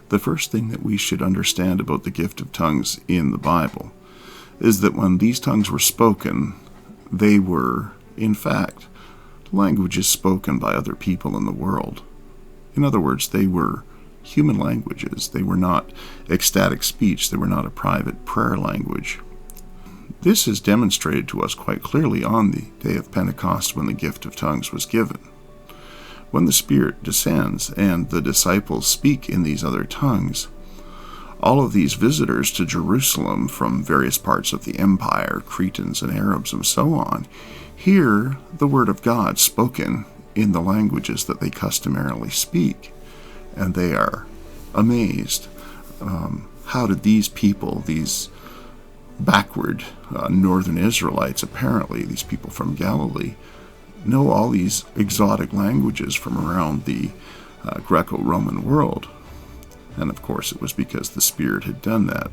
The first thing that we should understand about the gift of tongues in the Bible is that when these tongues were spoken, they were, in fact, languages spoken by other people in the world. In other words, they were human languages. They were not ecstatic speech. They were not a private prayer language. This is demonstrated to us quite clearly on the day of Pentecost when the gift of tongues was given. When the Spirit descends and the disciples speak in these other tongues, all of these visitors to Jerusalem from various parts of the empire, Cretans and Arabs and so on, hear the word of God spoken in the languages that they customarily speak, and they are amazed. How did these people, these backward northern Israelites, apparently, these people from Galilee, know all these exotic languages from around the Greco-Roman world? And of course it was because the Spirit had done that.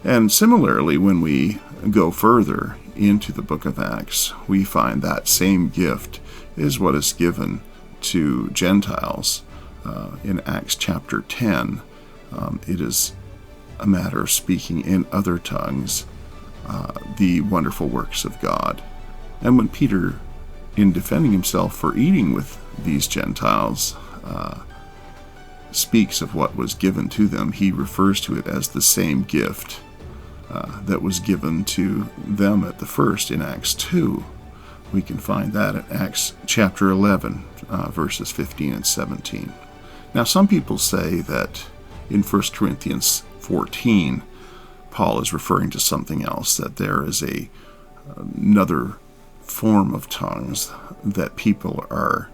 And similarly, when we go further into the book of Acts, we find that same gift is what is given to Gentiles in Acts chapter 10. It is a matter of speaking in other tongues the wonderful works of God. And when Peter, in defending himself for eating with these Gentiles, speaks of what was given to them, he refers to it as the same gift that was given to them at the first in Acts 2. We can find that in Acts chapter 11, verses 15 and 17. Now, some people say that in 1 Corinthians 14, Paul is referring to something else, that there is another form of tongues that people are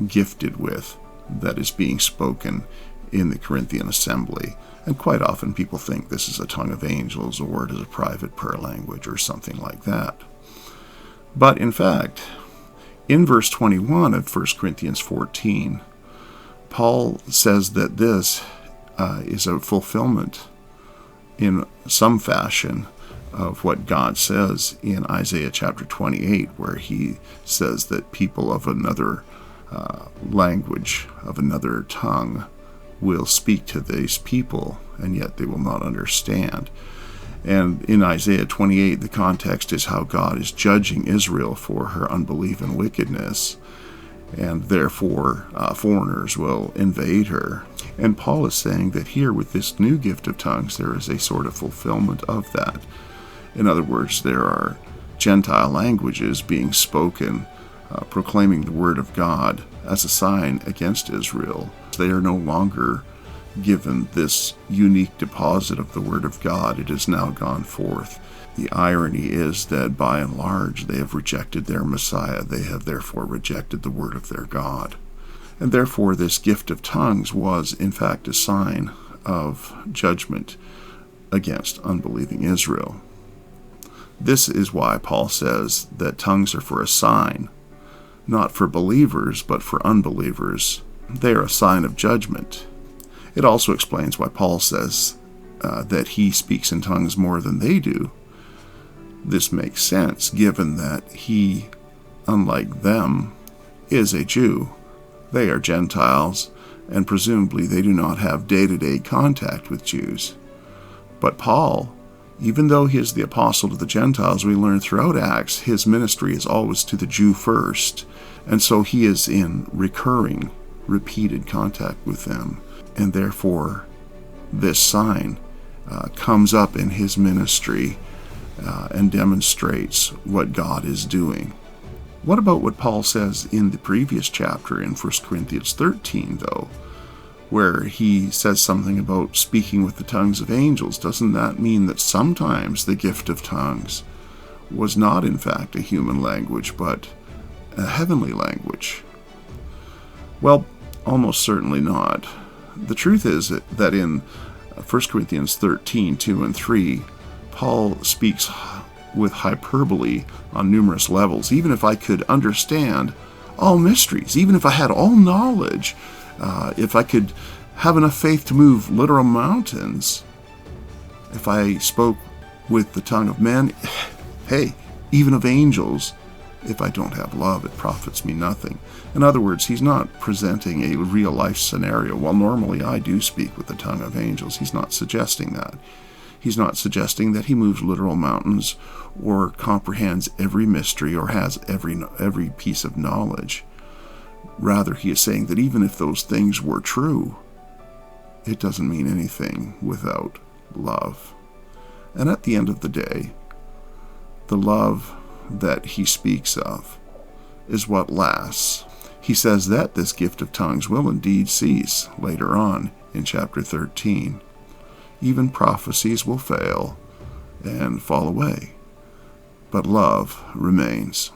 gifted with that is being spoken in the Corinthian assembly. And quite often people think this is a tongue of angels, or it is a private prayer language, or something like that. But in fact, in verse 21 of 1 Corinthians 14, Paul says that this is a fulfillment in some fashion of what God says in Isaiah chapter 28, where he says that people of another language, of another tongue, will speak to these people, and yet they will not understand. And in Isaiah 28, the context is how God is judging Israel for her unbelief and wickedness, and therefore foreigners will invade her. And Paul is saying that here with this new gift of tongues, there is a sort of fulfillment of that. In other words, there are Gentile languages being spoken, proclaiming the word of God as a sign against Israel. They are no longer given this unique deposit of the word of God. It has now gone forth. The irony is that by and large they have rejected their Messiah. They have therefore rejected the word of their God. And therefore this gift of tongues was in fact a sign of judgment against unbelieving Israel. This is why Paul says that tongues are for a sign, not for believers, but for unbelievers. They are a sign of judgment. It also explains why Paul says that he speaks in tongues more than they do. This makes sense, given that he, unlike them, is a Jew. They are Gentiles, and presumably they do not have day-to-day contact with Jews. But Paul, even though he is the apostle to the Gentiles, we learn throughout Acts, his ministry is always to the Jew first, and so he is in recurring, repeated contact with them, and therefore this sign comes up in his ministry and demonstrates what God is doing. What about what Paul says in the previous chapter in 1 Corinthians 13, though, where he says something about speaking with the tongues of angels? Doesn't that mean that sometimes the gift of tongues was not in fact a human language, but a heavenly language? Well, almost certainly not. The truth is that in 1 Corinthians 13, 2 and 3, Paul speaks with hyperbole on numerous levels. Even if I could understand all mysteries, even if I had all knowledge, if I could have enough faith to move literal mountains, if I spoke with the tongue of men, hey, even of angels, If I don't have love, it profits me nothing. In other words, he's not presenting a real-life scenario. While normally I do speak with the tongue of angels, he's not suggesting that. He's not suggesting that he moves literal mountains or comprehends every mystery or has every piece of knowledge. Rather, he is saying that even if those things were true, it doesn't mean anything without love. And at the end of the day, the love that he speaks of is what lasts. He says that this gift of tongues will indeed cease later on in chapter 13. Even prophecies will fail and fall away, but love remains.